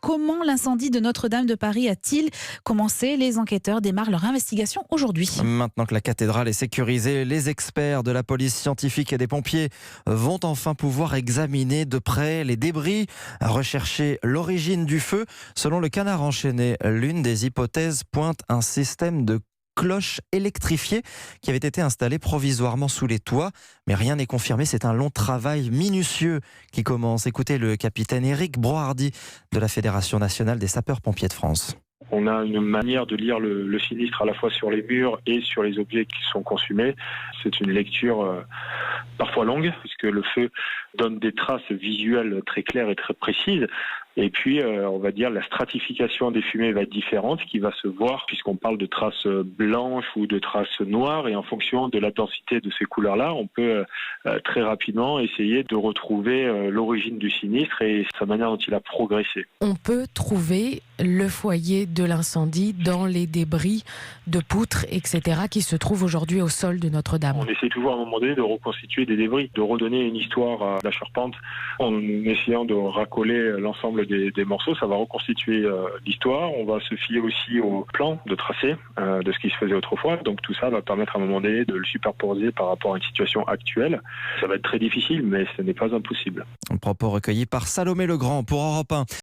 Comment l'incendie de Notre-Dame de Paris a-t-il commencé? Les enquêteurs démarrent leur investigation aujourd'hui. Maintenant que la cathédrale est sécurisée, les experts de la police scientifique et des pompiers vont enfin pouvoir examiner de près les débris, rechercher l'origine du feu. Selon le Canard enchaîné, l'une des hypothèses pointe un système de cloches électrifiées qui avait été installé provisoirement sous les toits. Mais rien n'est confirmé, c'est un long travail minutieux qui commence. Écoutez le capitaine Éric Brohardy de la Fédération nationale des sapeurs-pompiers de France. On a une manière de lire le sinistre à la fois sur les murs et sur les objets qui sont consumés. C'est une lecture parfois longue, puisque le feu donne des traces visuelles très claires et très précises. Et puis, on va dire, la stratification des fumées va être différente, qui va se voir, puisqu'on parle de traces blanches ou de traces noires. Et en fonction de la densité de ces couleurs-là, on peut très rapidement essayer de retrouver l'origine du sinistre et sa manière dont il a progressé. On peut trouver le foyer de l'incendie dans les débris de poutres, etc., qui se trouvent aujourd'hui au sol de Notre-Dame. On essaie toujours à un moment donné de reconstituer des débris, de redonner une histoire à la charpente en essayant de racoler l'ensemble des morceaux. Ça va reconstituer l'histoire. On va se fier aussi au plan de tracé de ce qui se faisait autrefois. Donc tout ça va permettre à un moment donné de le superposer par rapport à une situation actuelle. Ça va être très difficile, mais ce n'est pas impossible. Un propos recueilli par Salomé Legrand pour Europe 1.